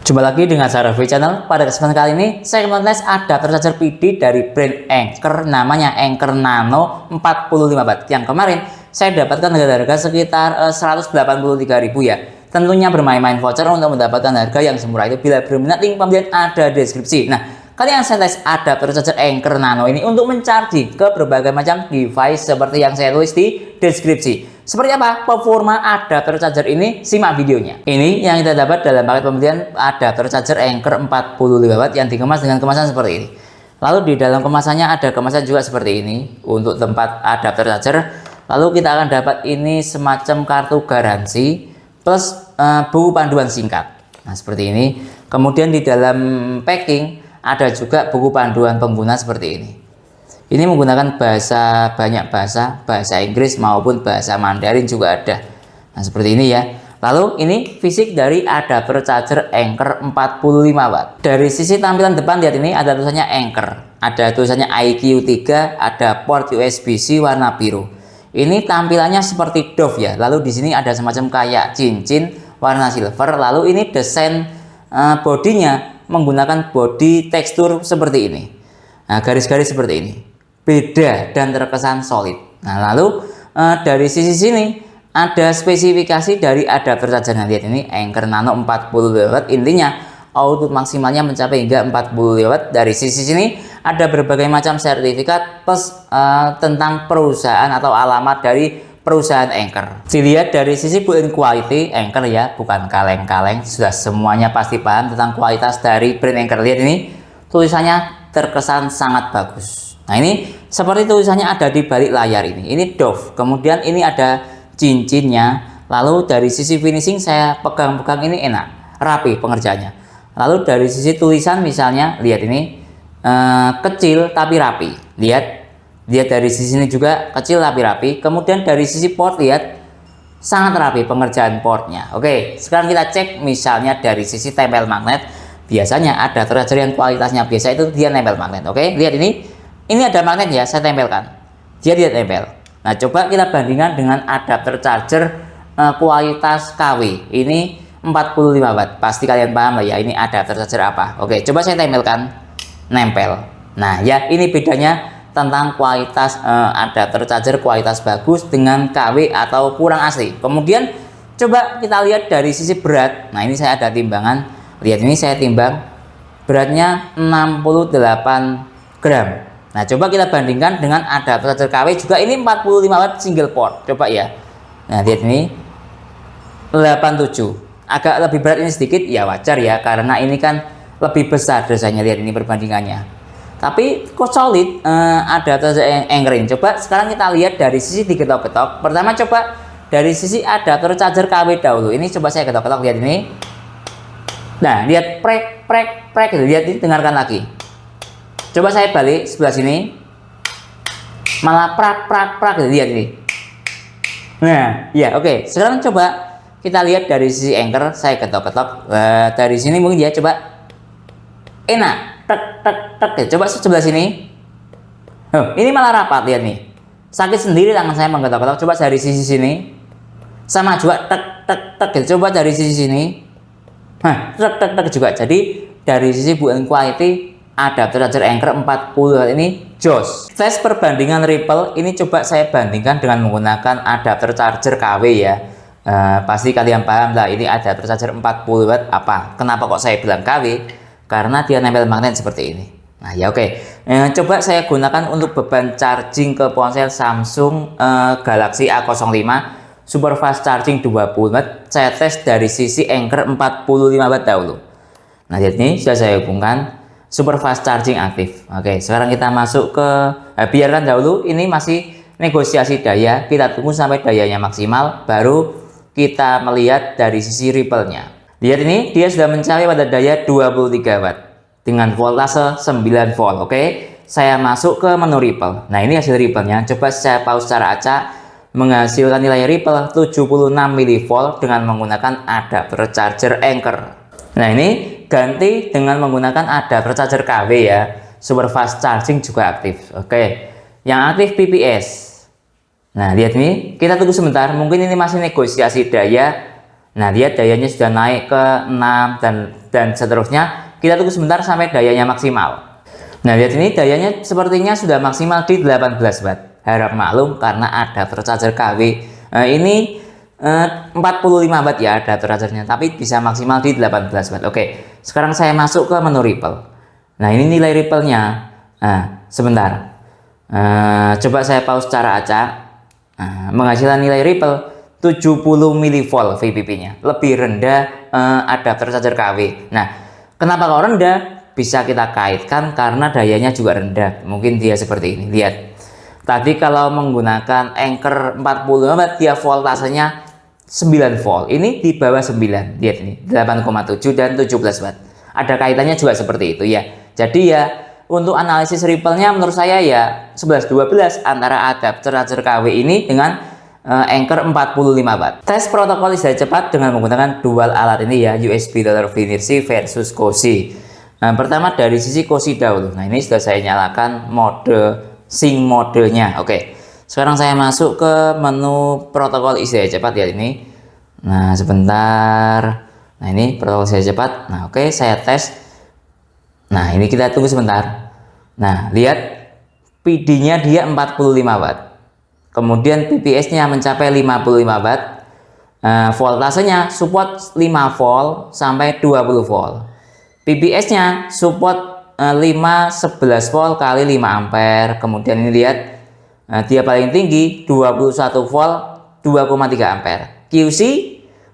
Jumpa lagi dengan saya Raffi Channel. Pada kesempatan kali ini saya akan tes adapter charger PD dari brand Anker, namanya Anker Nano 45 watt. Yang kemarin saya dapatkan harga sekitar 183.000 ya. Tentunya bermain-main voucher untuk mendapatkan harga yang semurah itu. Bila berminat, link pembelian ada di deskripsi. Nah, kali yang saya tes adapter charger Anker Nano ini untuk mencharging ke berbagai macam device seperti yang saya tulis di deskripsi. Seperti apa performa adapter charger ini? Simak videonya. Ini yang kita dapat dalam paket pembelian adapter charger Anker 45 watt yang dikemas dengan kemasan seperti ini. Lalu di dalam kemasannya ada kemasan juga seperti ini untuk tempat adapter charger. Lalu kita akan dapat ini semacam kartu garansi plus buku panduan singkat. Nah, seperti ini. Kemudian di dalam packing ada juga buku panduan pengguna seperti ini. Ini menggunakan banyak bahasa Inggris maupun bahasa Mandarin juga ada. Nah, seperti ini ya. Lalu ini fisik dari adapter charger Anker 45 watt. Dari sisi tampilan depan lihat ini ada tulisannya Anker. Ada tulisannya IQ3, ada port USB-C warna biru. Ini tampilannya seperti Dove ya. Lalu di sini ada semacam kayak cincin warna silver. Lalu ini desain bodinya menggunakan body tekstur seperti ini. Nah, garis-garis seperti ini. Beda dan terkesan solid. Nah, lalu dari sisi sini ada spesifikasi dari adapter charger. Nah, lihat ini Anker Nano 40 watt. Intinya output maksimalnya mencapai hingga 40 watt. Dari sisi sini ada berbagai macam sertifikat plus tentang perusahaan atau alamat dari perusahaan Anker. Dilihat dari sisi build quality Anker ya, bukan kaleng-kaleng. Sudah semuanya pasti paham tentang kualitas dari brand Anker. Lihat ini tulisannya terkesan sangat bagus. Nah, ini seperti tulisannya ada di balik layar ini. Ini Dove. Kemudian ini ada cincinnya. Lalu dari sisi finishing saya pegang-pegang ini enak, rapi pengerjaannya. Lalu dari sisi tulisan misalnya lihat ini kecil tapi rapi. Lihat dari sisi ini juga kecil tapi rapi. Kemudian dari sisi port lihat sangat rapi pengerjaan portnya. Oke, sekarang kita cek misalnya dari sisi tempel magnet. Biasanya ada charger yang kualitasnya biasa itu dia nempel magnet. Oke, lihat ini ada magnet ya, saya tempelkan. Dia tidak tempel. Nah, coba kita bandingkan dengan adapter charger kualitas KW. Ini 45 watt. Pasti kalian paham lah ya, ini adapter charger apa. Oke, coba saya tempelkan. Nempel. Nah, ya ini bedanya tentang kualitas adapter charger kualitas bagus dengan KW atau kurang asli. Kemudian coba kita lihat dari sisi berat. Nah, ini saya ada timbangan. Lihat ini saya timbang. Beratnya 68 gram. Nah, coba kita bandingkan dengan adapter charger KW juga ini 45 watt single port. Coba ya. Nah, lihat ini 87. Agak lebih berat ini sedikit ya, wajar ya karena ini kan lebih besar dosanya. Lihat ini perbandingannya. Tapi kok solid adapter Anker ini. Coba sekarang kita lihat dari sisi diketok-ketok. Pertama coba dari sisi adapter charger KW dahulu. Ini coba saya ketok-ketok, lihat ini. Nah, lihat prek gitu. Lihat ini, dengarkan lagi. Coba saya balik sebelah sini, malah prak gitu. Lihat ini. Nah, ya oke. Sekarang coba kita lihat dari sisi Anker, saya ketok-ketok. Dari sini mungkin ya, coba enak, tek. Coba sebelah sini. Ini malah rapat, lihat nih. Sakit sendiri tangan saya menggetok-getok. Coba dari sisi sini, sama juga tek gitu. Coba dari sisi sini, tek juga. Jadi dari sisi build quality adapter charger Anker 40 watt ini jos. Tes perbandingan Ripple ini coba saya bandingkan dengan menggunakan adapter charger KW ya. Pasti kalian paham lah ini adapter charger 40 watt apa. Kenapa kok saya bilang KW? Karena dia nempel magnet seperti ini. Nah, ya oke. Coba saya gunakan untuk beban charging ke ponsel Samsung Galaxy A05 super fast charging 20 watt. Saya tes dari sisi Anker 45 watt dahulu. Nah, lihat ini sudah saya hubungkan. Super fast charging aktif. Oke, sekarang kita masuk ke biarkan dahulu ini masih negosiasi daya. Kita tunggu sampai dayanya maksimal baru kita melihat dari sisi Ripple-nya. Lihat ini dia sudah mencapai pada daya 23 watt dengan voltase 9 volt. Oke, saya masuk ke menu Ripple. Nah, ini hasil Ripple-nya. Coba saya pause secara acak, menghasilkan nilai Ripple 76 mV dengan menggunakan adapter charger Anker. Nah, ini ganti dengan menggunakan adapter charger KW ya. Super fast charging juga aktif. Oke. Yang aktif PPS. Nah, lihat ini, kita tunggu sebentar. Mungkin ini masih negosiasi daya Nah, lihat dayanya sudah naik ke 6 dan seterusnya. Kita tunggu sebentar sampai dayanya maksimal. Nah, lihat ini dayanya sepertinya sudah maksimal di 18 watt. Harap maklum karena adapter charger KW ini 45 watt ya adapter chargernya, tapi bisa maksimal di 18 watt. Oke, sekarang saya masuk ke menu Ripple. Nah, ini nilai Ripple-nya. Nah, sebentar. Coba saya pause secara acak. Menghasilkan nilai Ripple 70 mV VPP-nya, lebih rendah adapter charger KW. Nah, kenapa kok rendah? Bisa kita kaitkan karena dayanya juga rendah. Mungkin dia seperti ini. Lihat. Tadi kalau menggunakan Anker 45 watt, dia voltasenya 9 volt. Ini di bawah 9. Lihat ini, 8,7 dan 17 watt. Ada kaitannya juga seperti itu ya. Jadi ya, untuk analisis Ripple-nya menurut saya ya 11-12 antara adapter charger KW ini dengan Anker 45 watt. Tes protokol istirahat cepat dengan menggunakan dual alat ini ya, USB Dr. Finersi versus Cosi. Nah, pertama dari sisi Cosi dahulu. Nah, ini sudah saya nyalakan mode sync modenya. Oke. Sekarang saya masuk ke menu protokol istirahat cepat ya ini. Nah, sebentar. Nah, ini protokol istirahat cepat. Nah, oke, saya tes. Nah, ini kita tunggu sebentar. Nah, lihat PD-nya dia 45 watt. Kemudian PPS-nya mencapai 55 watt. Voltasenya support 5 volt sampai 20 volt. PPS-nya support 11 volt kali 5 ampere. Kemudian ini lihat dia paling tinggi 21 volt 2,3 ampere. QC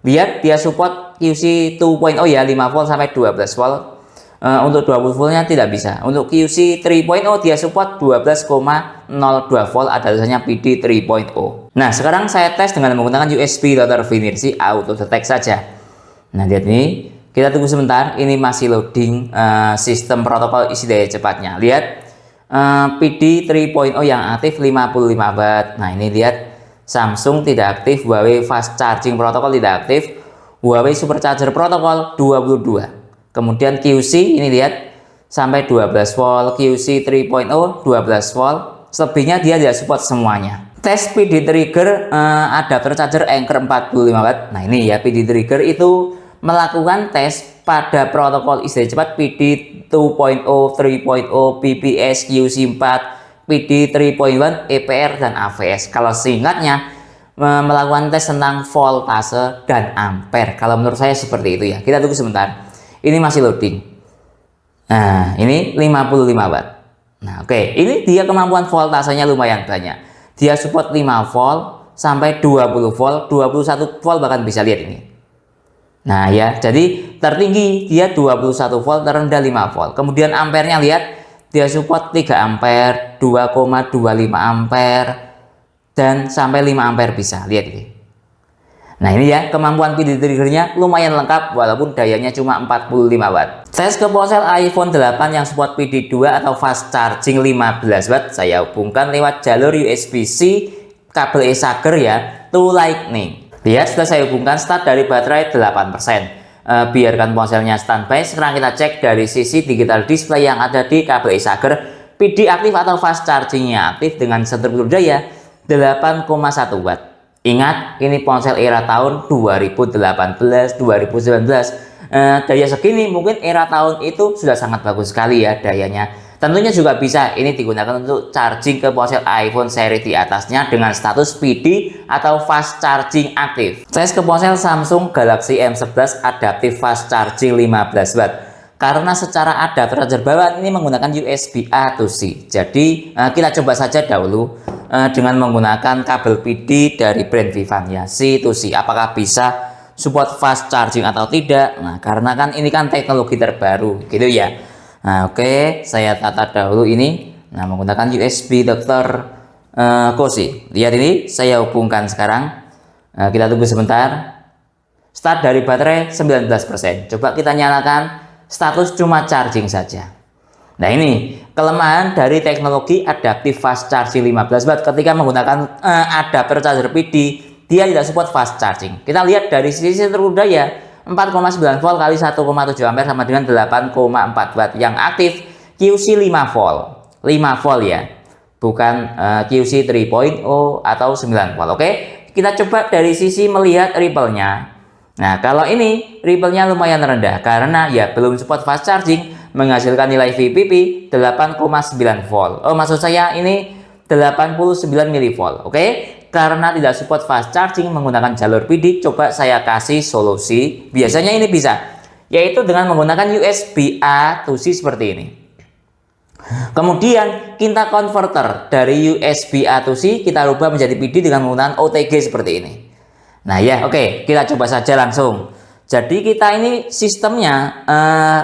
lihat dia support QC 2.0 ya, 5 volt sampai 12 volt. Untuk 20 voltnya tidak bisa. Untuk QC 3.0 dia support 12,02 volt, ada tulisannya PD 3.0. Nah, sekarang saya tes dengan menggunakan USB Dr. Finersi Auto Detect saja. Nah, lihat ini, kita tunggu sebentar. Ini masih loading sistem protokol isi daya cepatnya. Lihat PD 3.0 yang aktif 55 watt. Nah, ini lihat Samsung tidak aktif, Huawei Fast Charging Protocol tidak aktif, Huawei Supercharger Protocol 22. Kemudian QC ini lihat sampai 12 volt, QC 3.0 12 volt, selebihnya dia tidak support semuanya. Tes PD trigger adapter charger Anker 45 watt. Nah, ini ya PD trigger itu melakukan tes pada protokol istirahat cepat PD 2.0, 3.0, PPS, QC 4, PD 3.1, EPR dan AVS. Kalau singkatnya melakukan tes tentang voltase dan ampere. Kalau menurut saya seperti itu ya. Kita tunggu sebentar. Ini masih loading. Nah, ini 55 watt. Nah, oke. Ini dia kemampuan voltasenya lumayan banyak. Dia support 5 volt sampai 20 volt, 21 volt bahkan bisa lihat ini. Nah, ya. Jadi tertinggi dia 21 volt, terendah 5 volt. Kemudian ampernya lihat dia support 3 ampere, 2,25 ampere dan sampai 5 ampere bisa. Lihat ini. Nah, ini ya kemampuan PD triggernya lumayan lengkap walaupun dayanya cuma 45 watt. Tes ke ponsel iPhone 8 yang support PD 2 atau fast charging 15 watt saya hubungkan lewat jalur USB-C kabel e-charger ya to Lightning. Lihat sudah saya hubungkan, start dari baterai 8%. Biarkan ponselnya standby. Sekarang kita cek dari sisi digital display yang ada di kabel e-charger. PD aktif atau fast chargingnya aktif dengan struktur daya 8,1 watt. Ingat, ini ponsel era tahun 2018, 2019. Daya segini mungkin era tahun itu sudah sangat bagus sekali ya dayanya. Tentunya juga bisa ini digunakan untuk charging ke ponsel iPhone seri di atasnya dengan status PD atau fast charging aktif. Tes ke ponsel Samsung Galaxy M11 adaptif fast charging 15 watt. Karena secara adapter charger bawaan ini menggunakan USB A to C. Jadi kita coba saja dahulu dengan menggunakan kabel PD dari brand Vivan ya, C to C. Apakah bisa support fast charging atau tidak? Nah, karena kan ini kan teknologi terbaru gitu ya. Nah, oke, saya tata dahulu ini. Nah, menggunakan USB Dr. Cosi. Lihat ini, saya hubungkan sekarang. Kita tunggu sebentar. Start dari baterai 19%. Coba kita nyalakan. Status cuma charging saja. Nah, ini kelemahan dari teknologi adaptif fast charging 15 watt ketika menggunakan adapter charger PD, dia tidak support fast charging. Kita lihat dari sisi struktur daya 4,9 volt kali 1,7 ampere sama dengan 8,4 watt. Yang aktif QC 5 volt. 5 volt ya. Bukan QC 3.0 atau 9 volt. Oke. Kita coba dari sisi melihat Ripple-nya. Nah, kalau ini ripple-nya lumayan rendah karena ya belum support fast charging, menghasilkan nilai VPP 8,9 volt. Oh, maksud saya ini 89 mV. Oke, karena tidak support fast charging menggunakan jalur PD, coba saya kasih solusi. Biasanya ini bisa, yaitu dengan menggunakan USB A to C seperti ini. Kemudian kita converter dari USB A to C, kita rubah menjadi PD dengan menggunakan OTG seperti ini. Nah ya, oke, kita coba saja langsung. Jadi kita ini sistemnya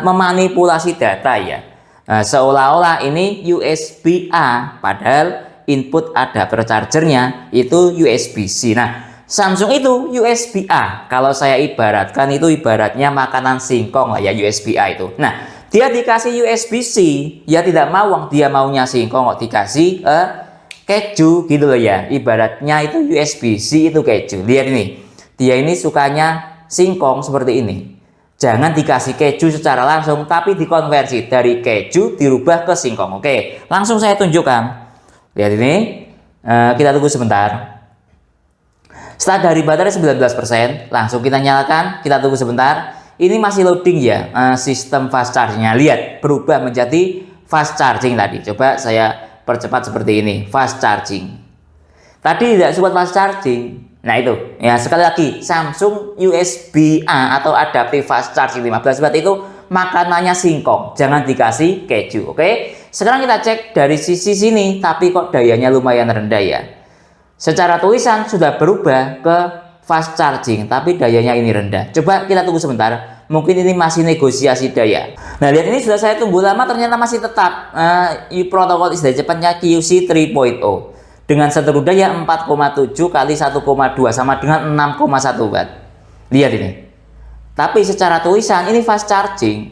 memanipulasi data ya, seolah-olah ini USB A, padahal input adapter chargernya itu USB-C. Nah, Samsung itu USB A. Kalau saya ibaratkan itu ibaratnya makanan singkong lah ya, USB A itu. Nah, dia dikasih USB-C, ya tidak mau, dia maunya singkong kok dikasih keju gitu loh ya. Ibaratnya itu USB-C itu keju. Lihat ini, dia ini sukanya singkong seperti ini. Jangan dikasih keju secara langsung, tapi dikonversi dari keju dirubah ke singkong. Oke, langsung saya tunjukkan. Lihat ini, kita tunggu sebentar. Setelah dari baterai 19%, langsung kita nyalakan, kita tunggu sebentar. Ini masih loading ya, sistem fast chargingnya. Lihat, berubah menjadi fast charging tadi. Coba saya percepat seperti ini, fast charging. Tadi tidak support fast charging. Nah itu, ya sekali lagi, Samsung USB A atau adaptive fast charging 15 watt itu makanannya singkong, jangan dikasih keju. Oke, sekarang kita cek dari sisi sini, tapi kok dayanya lumayan rendah ya. Secara tulisan sudah berubah ke fast charging, tapi dayanya ini rendah. Coba kita tunggu sebentar, mungkin ini masih negosiasi daya. Nah lihat ini sudah saya tunggu lama, ternyata masih tetap protokol istirahat cepatnya QC 3.0 dengan seteru daya 4,7 kali 1,2 sama dengan 6,1 watt. Lihat ini. Tapi secara tulisan ini fast charging.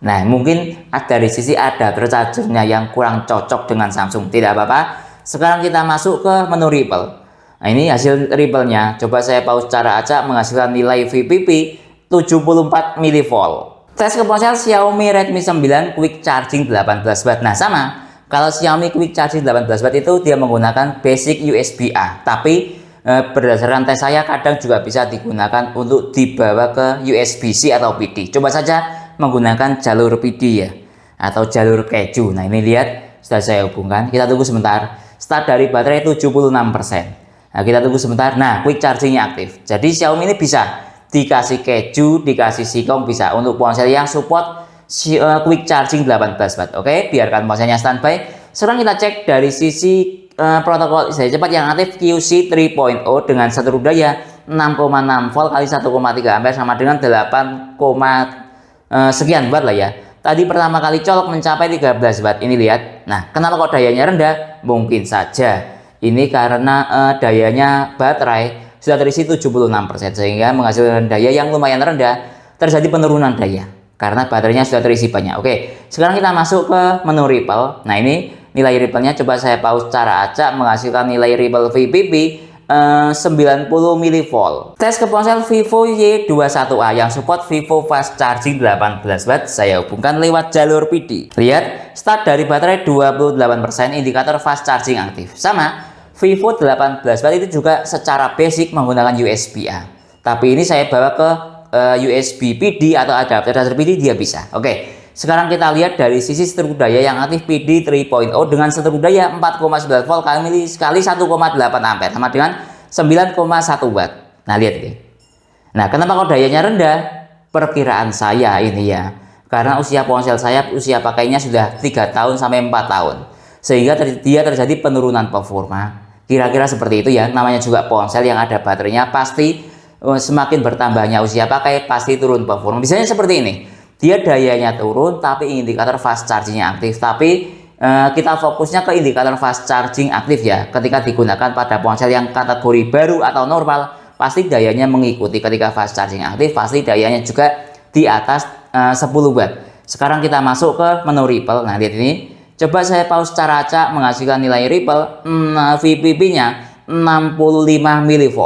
Nah mungkin dari sisi adapter chargernya yang kurang cocok dengan Samsung. Tidak apa-apa. Sekarang kita masuk ke menu Ripple. Nah ini hasil ripple-nya. Coba saya pause cara acak, menghasilkan nilai VPP 74 mV. Tes ke ponsel Xiaomi Redmi 9 Quick Charging 18 watt. Nah sama, kalau Xiaomi Quick Charging 18 watt itu dia menggunakan basic USB A. Tapi berdasarkan tes saya kadang juga bisa digunakan untuk dibawa ke USB-C atau PD. Coba saja menggunakan jalur PD ya, atau jalur keju. Nah ini lihat, sudah saya hubungkan. Kita tunggu sebentar. Start dari baterai 76%. Nah kita tunggu sebentar. Nah quick chargingnya aktif. Jadi Xiaomi ini bisa dikasih keju, dikasih singkong, bisa untuk ponsel yang support quick charging 18 watt. Oke, biarkan ponselnya standby. Sekarang kita cek dari sisi protokol istirahat cepat yang aktif QC 3.0 dengan seteru daya 6,6 volt kali 1,3 ampere sama dengan 8, sekian watt lah ya. Tadi pertama kali colok mencapai 13 watt. Ini lihat. Nah, kenapa kok dayanya rendah? Mungkin saja ini karena dayanya baterai sudah terisi 76% sehingga menghasilkan daya yang lumayan rendah, terjadi penurunan daya karena baterainya sudah terisi banyak. Oke, sekarang kita masuk ke menu Ripple. Nah ini nilai Ripple-nya coba saya pause cara acak, menghasilkan nilai Ripple VPP 90 mV. Tes ke ponsel Vivo Y21A yang support Vivo Fast Charging 18 watt, saya hubungkan lewat jalur PD. Lihat, start dari baterai 28%, indikator fast charging aktif. Sama, Vivo 18 watt itu juga secara basic menggunakan USB A. Tapi ini saya bawa ke USB PD atau adapter charger PD, dia bisa. Oke, sekarang kita lihat dari sisi seteru daya yang aktif PD 3.0 dengan seteru daya 4,9 volt kali 1,8 ampere sama dengan 9,1 watt. Nah lihat ini. Nah kenapa kok dayanya rendah? Perkiraan saya ini ya, karena usia ponsel saya, usia pakainya sudah 3 tahun sampai 4 tahun, sehingga dia terjadi penurunan performa. Kira-kira seperti itu ya, namanya juga ponsel yang ada baterainya, pasti semakin bertambahnya usia pakai pasti turun performa. Misalnya seperti ini, dia dayanya turun tapi indikator fast chargingnya aktif. Tapi kita fokusnya ke indikator fast charging aktif ya. Ketika digunakan pada ponsel yang kategori baru atau normal, pasti dayanya mengikuti. Ketika fast charging aktif, pasti dayanya juga di atas 10 watt. Sekarang kita masuk ke menu Ripple. Nah lihat ini, coba saya pause cara acak, menghasilkan nilai Ripple VPP-nya 65 mV.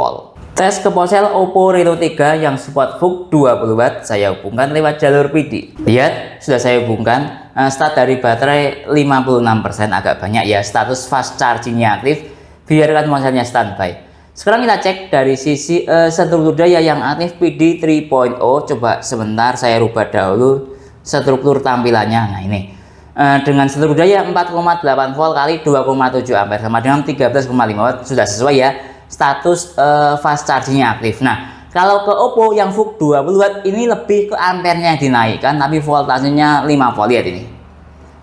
Tes ke ponsel Oppo Reno 3 yang support VOOC 20 watt, saya hubungkan lewat jalur PD. Lihat, sudah saya hubungkan. Start dari baterai 56%, agak banyak ya. Status fast chargingnya aktif. Biarkan ponselnya standby. Sekarang kita cek dari sisi struktur daya yang aktif PD 3.0. Coba sebentar saya rubah dahulu struktur tampilannya. Nah ini dengan struktur daya 4,8 volt kali 2,7 ampere sama dengan 13,5 watt, sudah sesuai ya status fast chargingnya aktif. Nah kalau ke Oppo yang VOOC 20 watt ini lebih ke ampernya yang dinaikkan, tapi voltasenya 5 volt, lihat ini.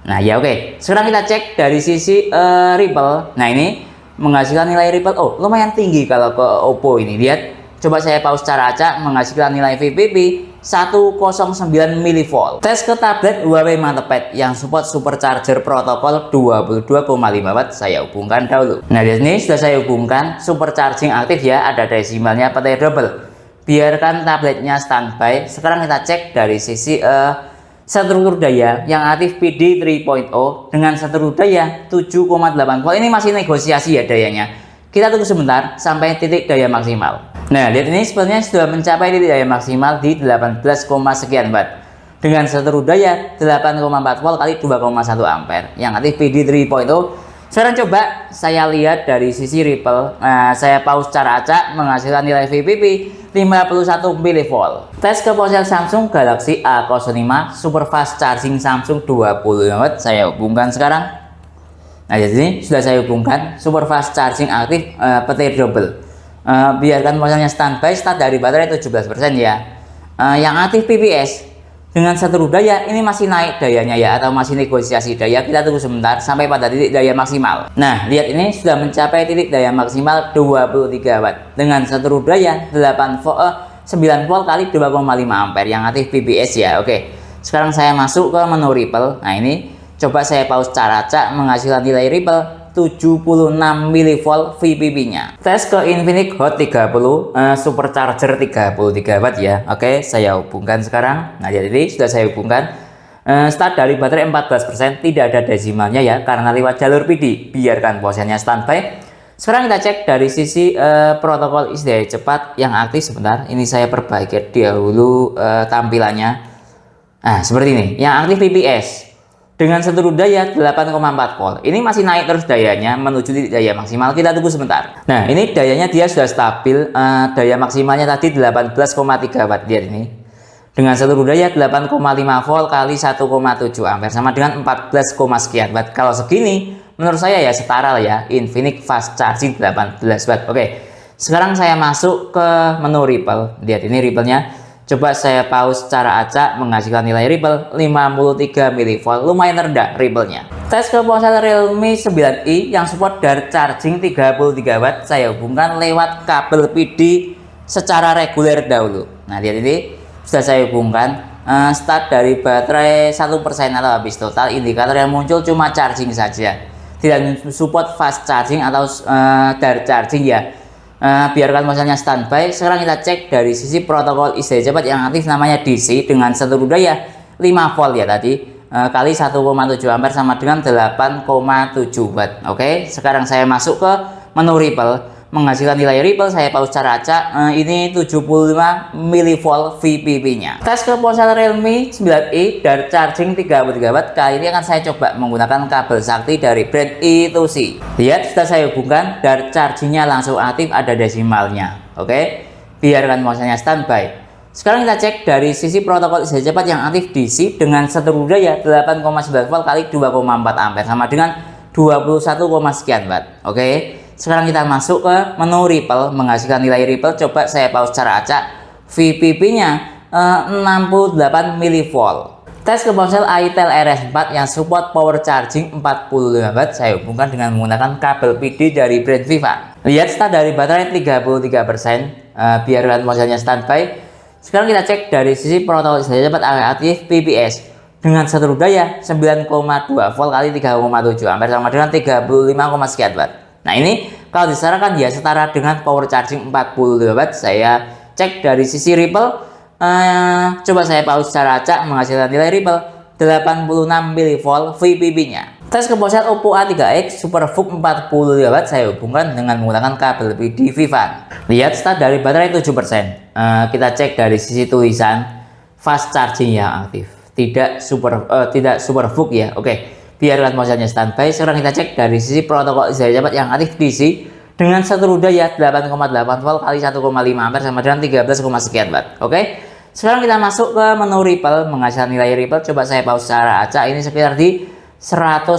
Nah ya oke. Sekarang kita cek dari sisi ripple. Nah ini menghasilkan nilai ripple, oh lumayan tinggi kalau ke Oppo ini, lihat. Coba saya pause secara acak, menghasilkan nilai VPP 109 mV. Tes ke tablet Huawei MatePad yang support supercharger protokol 22,5 watt, saya hubungkan dahulu. Nah di sini sudah saya hubungkan supercharging aktif ya, ada desimalnya petai double. Biarkan tabletnya standby. Sekarang kita cek dari sisi struktur daya yang aktif PD 3.0 dengan struktur daya 7,8 volt. Ini masih negosiasi ya dayanya. Kita tunggu sebentar sampai titik daya maksimal. Nah, lihat ini sebenarnya sudah mencapai titik daya maksimal di 18, sekian watt. Dengan struktur daya 8,4 volt kali 2,1 ampere yang aktif PD 3.0. Sekarang coba saya lihat dari sisi ripple. Nah, saya pause secara acak, menghasilkan nilai VPP 51 mV. Tes ke ponsel Samsung Galaxy A05 super fast charging Samsung 25 watt, saya hubungkan sekarang. Nah di sini sudah saya hubungkan super fast charging aktif petir double. Biarkan ponselnya standby, start dari baterai 17% ya. Yang aktif PPS dengan struktur daya ini masih naik dayanya ya, atau masih negosiasi daya. Kita tunggu sebentar sampai pada titik daya maksimal. Nah lihat ini sudah mencapai titik daya maksimal 23 watt dengan struktur daya 9 volt kali 2,5 ampere yang aktif PPS ya. Oke, sekarang saya masuk ke menu ripple. Nah ini coba saya pause secara acak, menghasilkan nilai ripple 76 mV VPP nya. Tes ke Infinix Hot 30 supercharger 33 watt ya. Oke, saya hubungkan sekarang. Nah jadi sudah saya hubungkan. Start dari baterai 14%, tidak ada desimalnya ya karena lewat jalur PD. Biarkan ponselnya standby. Sekarang kita cek dari sisi protokol isi daya cepat yang aktif. Sebentar, ini saya perbaiki dahulu tampilannya. Nah seperti ini, yang aktif PPS dengan struktur daya 8,4 volt. Ini masih naik terus dayanya menuju titik daya maksimal. Kita tunggu sebentar. Nah ini dayanya dia sudah stabil. Daya maksimalnya tadi 18,3 watt. Lihat ini dengan struktur daya 8,5 volt kali 1,7 ampere sama dengan 14, sekian watt. Kalau segini menurut saya ya setara lah ya Infinix fast charging 18 watt. Oke, sekarang saya masuk ke menu ripple. Lihat ini ripple-nya. Coba saya pause secara acak, menghasilkan nilai ripple 53 mV. Lumayan rendah ripple-nya. Tes ke ponsel Realme 9i yang support dart charging 33 watt, saya hubungkan lewat kabel PD secara reguler dahulu. Nah lihat ini sudah saya hubungkan. Start dari baterai 1% atau habis total. Indikator yang muncul cuma charging saja, tidak support fast charging atau dart charging ya. Biarkan ponselnya standby. Sekarang kita cek dari sisi protokol isi daya cepat yang aktif, namanya DC dengan struktur daya 5 volt ya tadi, kali 1,7 ampere sama dengan 8,7 watt. Oke, sekarang saya masuk ke menu ripple, menghasilkan nilai ripple. Saya pause secara acak, ini 75 mV VPP nya. Tes ke ponsel Realme 9i dari charging 33 watt. Kali ini akan saya coba menggunakan kabel sakti dari brand I2C. Lihat sudah saya hubungkan, dari chargingnya langsung aktif, ada desimalnya. Oke, biarkan ponselnya standby. Sekarang kita cek dari sisi protokol isi daya cepat yang aktif DC dengan struktur daya 8,9 volt kali 2,4 ampere sama dengan 21, sekian watt. Oke, sekarang kita masuk ke menu ripple, menghasilkan nilai ripple. Coba saya pause secara acak, VPP nya 68 mV. Tes ke ponsel Itel RS4 yang support power charging 45 watt, saya hubungkan dengan menggunakan kabel PD dari brand Viva. Lihat start dari baterai 33%, biarkan ponselnya standby. Sekarang kita cek dari sisi protokol isi daya cepat aktif PPS dengan struktur daya 9,2 volt kali 3,7 ampere sama dengan 35, sekian watt. Nah ini kalau disarankan ya setara dengan power charging 42 watt. Saya cek dari sisi ripple. Coba saya pause secara acak, menghasilkan nilai ripple 86 mV VPP nya. Tes ke ponsel Oppo A3x Super VOOC 40 watt, saya hubungkan dengan menggunakan kabel PD Vivan. Lihat start dari baterai 7%. Kita cek dari sisi tulisan fast charging yang aktif, tidak super VOOC ya. Oke, biarkan ponselnya standby. Sekarang kita cek dari sisi protokol isi daya cepat yang aktif DC dengan satu daya 8,8 volt kali 1,5 ampere sama dengan 13, sekian watt. Oke. Sekarang kita masuk ke menu Ripple, menghasilkan nilai Ripple. Coba saya pause secara acak, ini sekitar di 101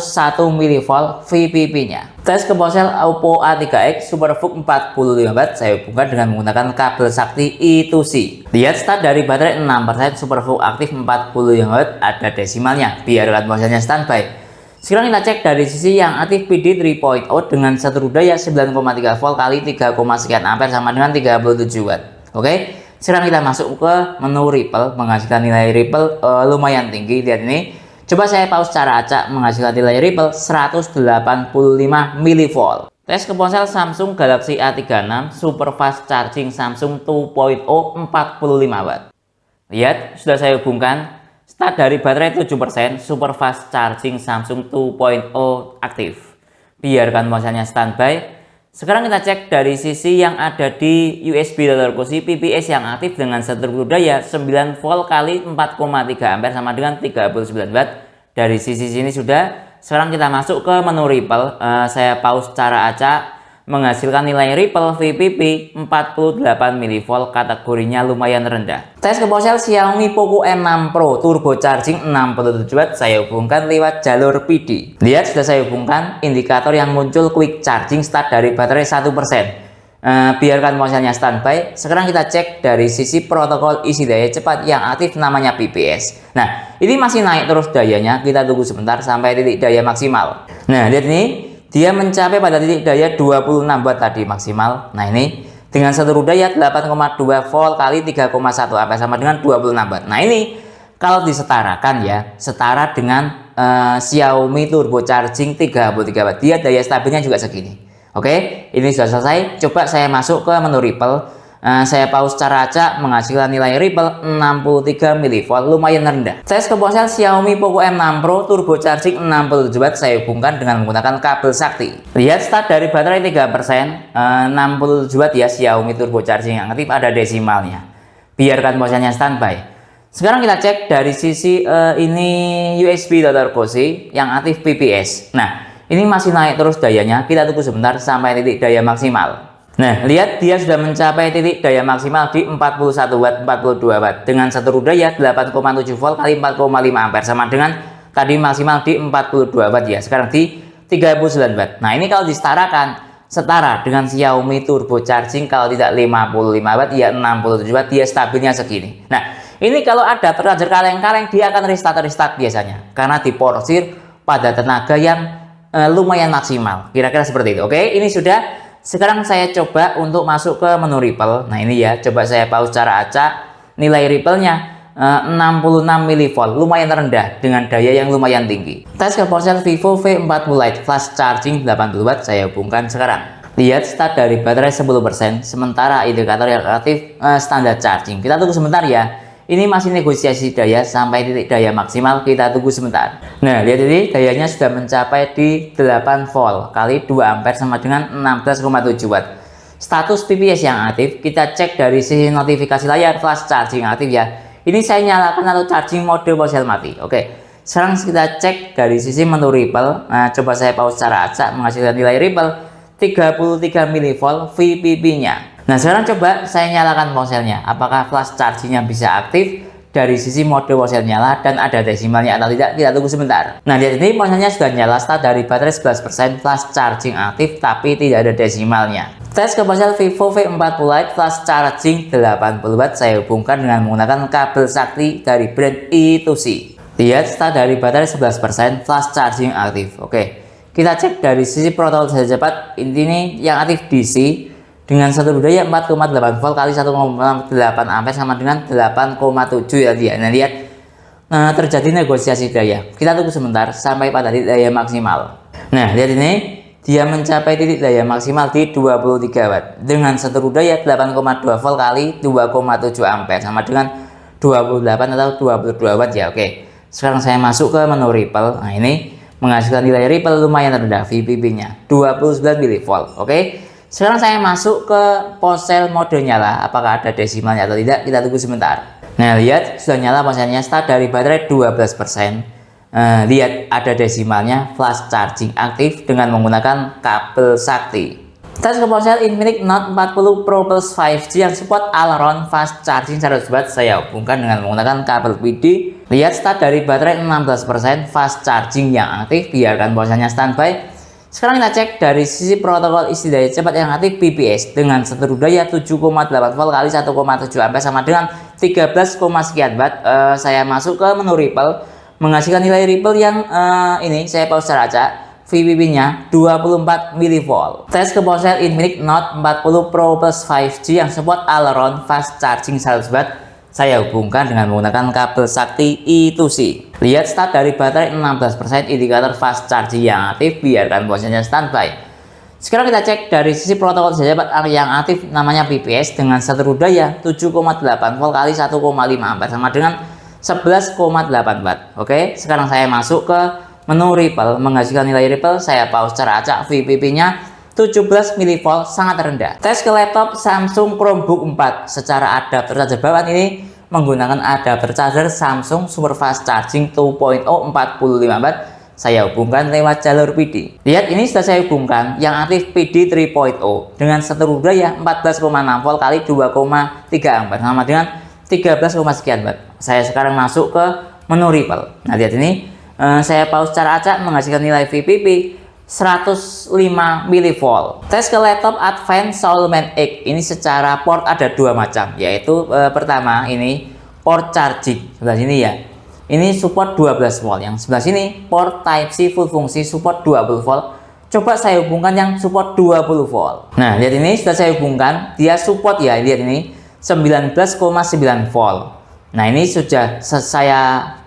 mV VPP-nya. Tes ke ponsel Oppo A3X SuperVOOC 45 watt, saya hubungkan dengan menggunakan kabel sakti I2C. Lihat start dari baterai 6%, SuperVOOC aktif 45 watt, ada desimalnya. Biarkan ponselnya standby. Sekarang kita cek dari sisi yang aktif PD 3.0 dengan satu daya 9,3 volt kali 3, sekian ampere sama dengan 37 watt. Oke. Sekarang kita masuk ke menu Ripple, menghasilkan nilai Ripple lumayan tinggi. Lihat ini. Coba saya pause secara acak, menghasilkan nilai Ripple 185 mV. Tes ke ponsel Samsung Galaxy A36 Super Fast Charging Samsung 2.0 45 watt. Lihat, sudah saya hubungkan. Start dari baterai 7%, Super Fast Charging Samsung 2.0 aktif. Biarkan ponselnya standby. Sekarang kita cek dari sisi yang ada di USB Type-C PPS yang aktif dengan satu daya 9 volt kali 4,3 ampere sama dengan 39 watt. Dari sisi sini sudah. Sekarang kita masuk ke menu Ripple. Saya pause secara acak, menghasilkan nilai Ripple VPP 48 mV, kategorinya lumayan rendah. Tes ke ponsel Xiaomi Poco M6 Pro Turbo Charging 67 watt, saya hubungkan lewat jalur PD. Lihat, sudah saya hubungkan. Indikator yang muncul quick charging start dari baterai 1%. Biarkan ponselnya standby. Sekarang kita cek dari sisi protokol isi daya cepat yang aktif, namanya PPS. Nah, ini masih naik terus dayanya. Kita tunggu sebentar sampai titik daya maksimal. Nah, lihat ini. Dia mencapai pada titik daya 26 watt tadi maksimal. Nah, ini dengan satu daya 8,2 volt kali 3,1 ampere sama dengan 26 watt. Nah, ini kalau disetarakan ya, setara dengan Xiaomi Turbo Charging 33 watt. Dia daya stabilnya juga segini. Oke, ini sudah selesai. Coba saya masuk ke menu Ripple. Saya pause secara acak, menghasilkan nilai Ripple 63 mV, lumayan rendah. Tes ke ponsel Xiaomi Poco M6 Pro Turbo Charging 67 watt, saya hubungkan dengan menggunakan kabel sakti. Lihat start dari baterai 3%, 67 watt ya, Xiaomi Turbo Charging yang aktif, ada desimalnya. Biarkan ponselnya standby. Sekarang kita cek dari sisi ini USB Type-C yang aktif PPS. Nah, ini masih naik terus dayanya. Kita tunggu sebentar sampai titik daya maksimal. Nah, lihat dia sudah mencapai titik daya maksimal di 41 watt, 42 watt dengan satu daya 8,7 volt kali 4,5 ampere sama dengan tadi maksimal di 42 watt ya. Sekarang di 39 watt. Nah, ini kalau disetarakan setara dengan Xiaomi Turbo Charging, kalau tidak 55 watt ya 67 watt, dia stabilnya segini. Nah, ini kalau ada terlanjur kaleng-kaleng, dia akan restart biasanya karena diporsir pada tenaga yang lumayan maksimal, kira-kira seperti itu. Oke, ini sudah. Sekarang saya coba untuk masuk ke menu Ripple. Nah, ini ya, coba saya pause secara acak. Nilai Ripple-nya 66 mV, lumayan rendah dengan daya yang lumayan tinggi. Tes ke ponsel Vivo V40 Lite Flash Charging 80 watt, saya hubungkan sekarang. Lihat start dari baterai 10%, sementara indikator yang aktif standar charging. Kita tunggu sebentar ya. Ini masih negosiasi daya sampai titik daya maksimal, kita tunggu sebentar. Nah, lihat ini dayanya sudah mencapai di 8 volt kali 2 ampere sama dengan 16,7 watt. Status PPS yang aktif, kita cek dari sisi notifikasi layar flash charging aktif ya. Ini saya nyalakan atau charging mode ponsel mati. Oke. Sekarang kita cek dari sisi menu Ripple. Nah, coba saya pause secara acak, menghasilkan nilai Ripple 33 mV VPP-nya. Nah, sekarang coba saya nyalakan ponselnya. Apakah flash chargingnya bisa aktif? Dari sisi mode ponsel nyala dan ada desimalnya atau tidak, kita tunggu sebentar. Nah, lihat ini ponselnya sudah nyala start dari baterai 11%, flash charging aktif tapi tidak ada desimalnya. Tes ke ponsel Vivo V40 Lite flash charging 80 watt, saya hubungkan dengan menggunakan kabel sakti dari brand I2C. Lihat start dari baterai 11%, flash charging aktif. Oke. Kita cek dari sisi protokol daya cepat, ini yang aktif DC dengan satu daya 4,8 volt kali 1,8 ampere sama dengan 8,7 ya dia. Nah, lihat terjadi negosiasi daya. Kita tunggu sebentar sampai pada titik daya maksimal. Nah, lihat ini dia mencapai titik daya maksimal di 23 watt dengan satu daya 8,2 volt kali 2,7 ampere sama dengan 28 atau 22 watt ya. Oke. Sekarang saya masuk ke menu Ripple. Nah, ini menghasilkan nilai Ripple lumayan rendah, VPP-nya 29 mV. Oke. Sekarang saya masuk ke ponsel mode nyala. Apakah ada desimalnya atau tidak? Kita tunggu sebentar. Nah, lihat sudah nyala ponselnya start dari baterai 12%. Lihat ada desimalnya, flash charging aktif dengan menggunakan kabel sakti. Tes ke ponsel Infinix Note 40 Pro Plus 5G yang support all-around fast charging 100 watt. Saya hubungkan dengan menggunakan kabel PD. Lihat start dari baterai 16%, fast charging yang aktif, biarkan ponselnya standby. Sekarang kita cek dari sisi protokol isi daya cepat yang aktif BBS dengan seluruh daya 7,8 volt kali 1,7 ampere sama dengan 13, sekian watt. Saya masuk ke menu Ripple, menghasilkan nilai Ripple yang ini saya pause secara acak. VPP-nya 24 mV. Tes ke ponsel Infinix Note 40 Pro Plus 5G yang support all-around fast charging 100 watt. Saya hubungkan dengan menggunakan kabel sakti I2C. Lihat start dari baterai 16%, indikator fast charging yang aktif, biarkan ponselnya standby. Sekarang kita cek dari sisi protokol jabat yang aktif namanya BBS dengan seluruh daya 7,8 volt kali 1,5 ampere sama dengan 11,8 watt. Oke, sekarang saya masuk ke menu Ripple, menghasilkan nilai Ripple. Saya pause secara acak, VPP-nya 17 mV, sangat rendah. Tes ke laptop Samsung Chromebook 4 secara adapter charger bawaan ini menggunakan adapter charger Samsung Super Fast Charging 2.0 45 watt. Saya hubungkan lewat jalur PD. Lihat, ini sudah saya hubungkan yang aktif PD 3.0 dengan seluruh daya 14,6 volt kali 2,3 ampere sama dengan 13, sekian watt. Saya sekarang masuk ke menu Ripple. Nah, lihat ini. Saya pause secara acak, menghasilkan nilai VPP 105 mV. Tes ke laptop Advanced Solman X ini secara port ada dua macam, yaitu pertama ini port charging sebelah sini ya, ini support 12 volt, yang sebelah sini port Type C full fungsi support 20 volt. Coba saya hubungkan yang support 20 volt. Nah, lihat ini sudah saya hubungkan, dia support ya, lihat ini 19,9 volt. Nah, ini sudah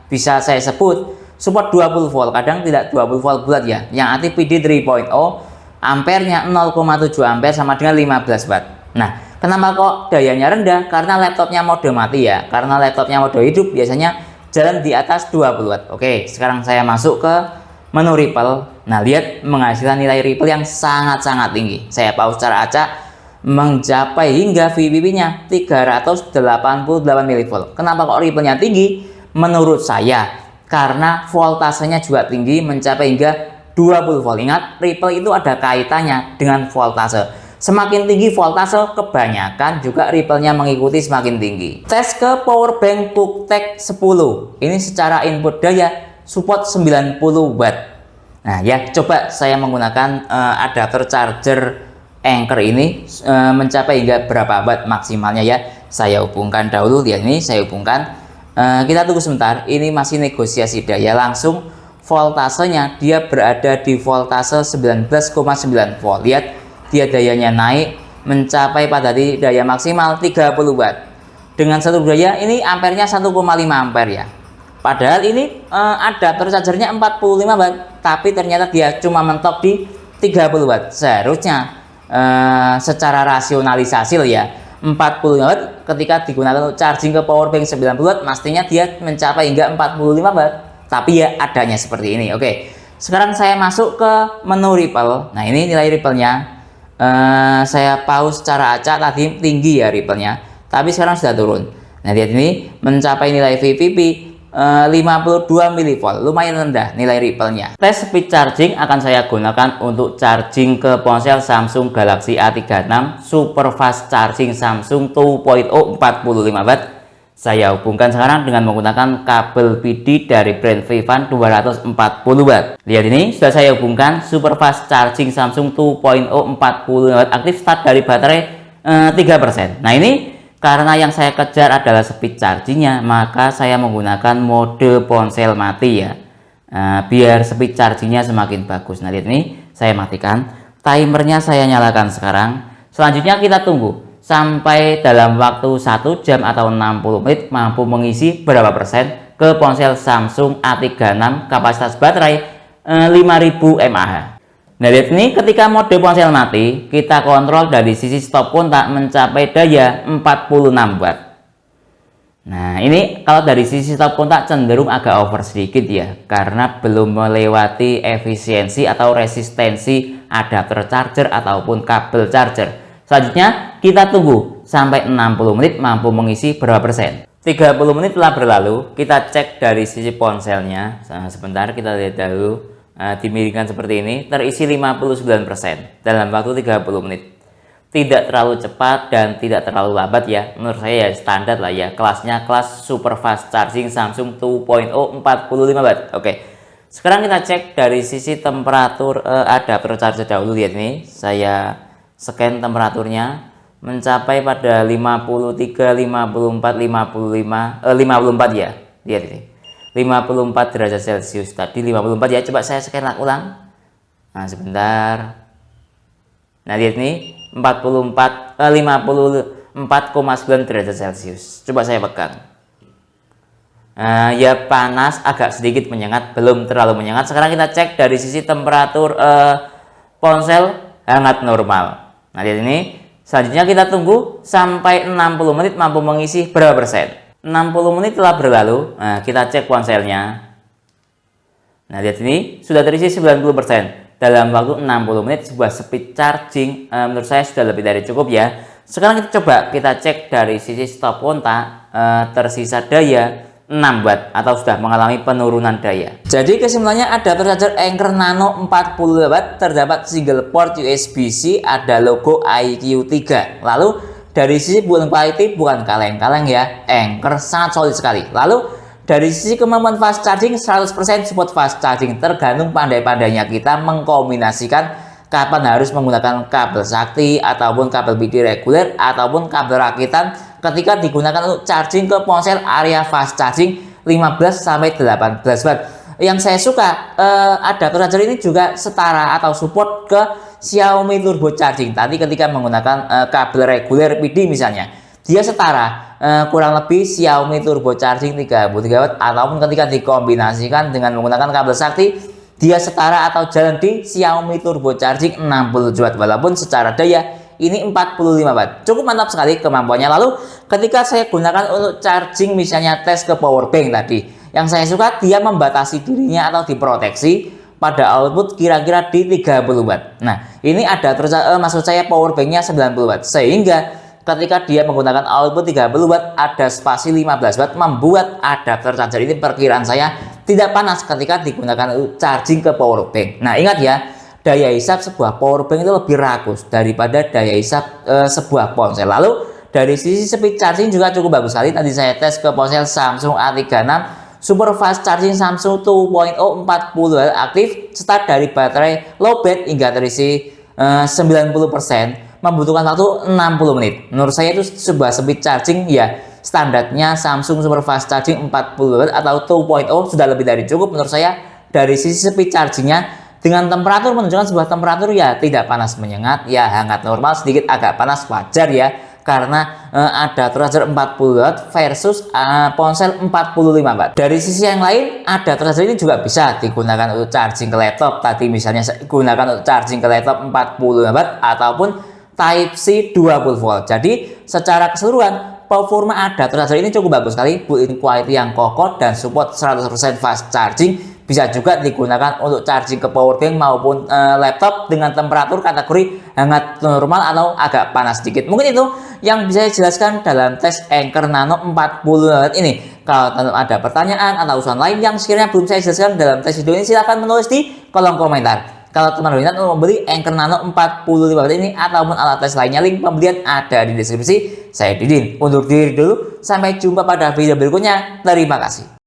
bisa saya sebut support 20 volt, kadang tidak 20 volt bulat ya. Yang aktif PD 3.0, ampernya 0,7 ampere sama dengan 15 watt. Nah, kenapa kok dayanya rendah? Karena laptopnya mode mati ya. Karena laptopnya mode hidup biasanya jalan di atas 20 watt. Oke, sekarang saya masuk ke menu Ripple. Nah, lihat menghasilkan nilai Ripple yang sangat-sangat tinggi. Saya pause secara acak, mencapai hingga VPP-nya 388 mV. Kenapa kok Ripple-nya tinggi? Menurut saya karena voltasenya juga tinggi, mencapai hingga 20 volt. Ingat, Ripple itu ada kaitannya dengan voltase. Semakin tinggi voltase, kebanyakan juga Ripple-nya mengikuti semakin tinggi. Tes ke powerbank PowerTech 10. Ini secara input daya support 90 watt. Nah ya, coba saya menggunakan adapter charger Anker ini mencapai hingga berapa watt maksimalnya ya. Saya hubungkan dahulu, lihat ini saya hubungkan. Kita tunggu sebentar, ini masih negosiasi daya langsung. Voltasenya dia berada di voltase 19,9 volt. Lihat, dia dayanya naik mencapai pada daya maksimal 30 watt. Dengan satu daya ini ampernya 1,5 ampere ya. Padahal ini adapter chargernya 45 watt, tapi ternyata dia cuma mentok di 30 watt. Seharusnya secara rasionalisasi ya, 45 watt ketika digunakan untuk charging ke powerbank 90 watt, mestinya dia mencapai hingga 45 watt. Tapi ya adanya seperti ini. Oke, sekarang saya masuk ke menu Ripple. Nah, ini nilai Ripple-nya. Saya pause secara acak, tadi tinggi ya Ripple-nya, tapi sekarang sudah turun. Nah, lihat ini mencapai nilai VPP 52 mV, lumayan rendah nilai Ripple-nya. Tes speed charging akan saya gunakan untuk charging ke ponsel Samsung Galaxy A36 Super Fast Charging Samsung 2.0 45 watt. Saya hubungkan sekarang dengan menggunakan kabel PD dari brand Vivan 240 watt. Lihat ini sudah saya hubungkan Super Fast Charging Samsung 2.0 40 watt, aktif start dari baterai 3%. Nah, ini karena yang saya kejar adalah speed chargingnya, maka saya menggunakan mode ponsel mati ya, biar speed chargingnya semakin bagus. Nah, lihat ini saya matikan, timernya saya nyalakan sekarang. Selanjutnya kita tunggu sampai dalam waktu 1 jam atau 60 menit mampu mengisi berapa persen ke ponsel Samsung A36 kapasitas baterai 5000 mAh. Nah, lihat ini ketika mode ponsel mati, kita kontrol dari sisi stop kontak mencapai daya 46 watt. Nah, ini kalau dari sisi stop kontak cenderung agak over sedikit ya, karena belum melewati efisiensi atau resistensi adapter charger ataupun kabel charger. Selanjutnya kita tunggu sampai 60 menit mampu mengisi berapa persen. 30 menit telah berlalu, kita cek dari sisi ponselnya. Nah, sebentar kita lihat dahulu. dimiringkan seperti ini, terisi 59% dalam waktu 30 menit. Tidak terlalu cepat dan tidak terlalu lambat ya, menurut saya ya standar lah ya, kelasnya kelas super fast charging Samsung 2.0 45 watt. Oke, sekarang kita cek dari sisi temperatur adapter charger dahulu. Lihat ini, saya scan temperaturnya mencapai pada 53, 54, 54 ya. Lihat ini, 54 derajat Celcius. Tadi 54 ya, coba saya scan ulang. Nah, sebentar. Nah, lihat nih, 54,9 derajat Celcius. Coba saya pegang. Ya panas, agak sedikit menyengat, belum terlalu menyengat. Sekarang kita cek dari sisi temperatur ponsel, hangat normal. Nah, lihat ini. Selanjutnya kita tunggu sampai 60 menit mampu mengisi berapa persen. 60 menit telah berlalu. Nah, kita cek ponselnya. Nah, lihat ini sudah terisi 90%. Dalam waktu 60 menit sebuah speed charging menurut saya sudah lebih dari cukup ya. Sekarang kita cek dari sisi stop kontak, tersisa daya 6 watt atau sudah mengalami penurunan daya. Jadi kesimpulannya, adapter charger Anker Nano 40 watt, terdapat single port USB-C, ada logo IQ3. Lalu dari sisi build quality bukan kaleng-kaleng ya, Anker sangat solid sekali. Lalu dari sisi kemampuan fast charging, 100% support fast charging, tergantung pandai-pandainya kita mengkombinasikan kapan harus menggunakan kabel sakti ataupun kabel BD reguler ataupun kabel rakitan ketika digunakan untuk charging ke ponsel area fast charging 15-18 watt. Yang saya suka adapter charger ini juga setara atau support ke Xiaomi Turbo Charging. Tadi ketika menggunakan kabel reguler PD misalnya, dia setara kurang lebih Xiaomi Turbo Charging 33 watt, ataupun ketika dikombinasikan dengan menggunakan kabel sakti, dia setara atau jalan di Xiaomi Turbo Charging 60 watt, walaupun secara daya ini 45 watt. Cukup mantap sekali kemampuannya. Lalu ketika saya gunakan untuk charging misalnya tes ke power bank tadi, yang saya suka dia membatasi dirinya atau diproteksi pada output kira-kira di 30 watt. Nah, ini ada maksud saya power banknya 90 watt, sehingga ketika dia menggunakan output 30 watt ada spasi 15 watt, membuat adapter charger ini perkiraan saya tidak panas ketika digunakan charging ke power bank. Nah, ingat ya, daya hisap sebuah power bank itu lebih rakus daripada daya hisap sebuah ponsel. Lalu dari sisi speed charging juga cukup bagus sekali. Tadi saya tes ke ponsel Samsung A36 super fast charging Samsung 2.0 40 watt aktif, start dari baterai low bat hingga terisi 90%. Membutuhkan waktu 60 menit. Menurut saya itu sebuah speed charging ya standarnya Samsung super fast charging 40 watt atau 2.0 sudah lebih dari cukup menurut saya. Dari sisi speed chargingnya dengan temperatur menunjukkan sebuah temperatur ya tidak panas menyengat, ya hangat normal, sedikit agak panas wajar ya, karena ada charger 40 watt versus ponsel 45 watt. Dari sisi yang lain, ada charger ini juga bisa digunakan untuk charging ke laptop. Tadi misalnya saya gunakan untuk charging ke laptop 40 watt ataupun Type-C 20 volt. Jadi secara keseluruhan performa adapter charger ini cukup bagus sekali, built-in quality yang kokoh dan support 100% fast charging. Bisa juga digunakan untuk charging ke power bank maupun laptop dengan temperatur kategori hangat normal atau agak panas sedikit. Mungkin itu yang bisa saya jelaskan dalam tes Anker Nano 40 watt ini. Kalau ada pertanyaan atau usulan lain yang sekiranya belum saya jelaskan dalam tes video ini, silahkan menulis di kolom komentar. Kalau teman-teman minat untuk membeli Anker Nano 45 watt ini ataupun alat tes lainnya, link pembelian ada di deskripsi. Saya Didin undur diri dulu, sampai jumpa pada video berikutnya. Terima kasih.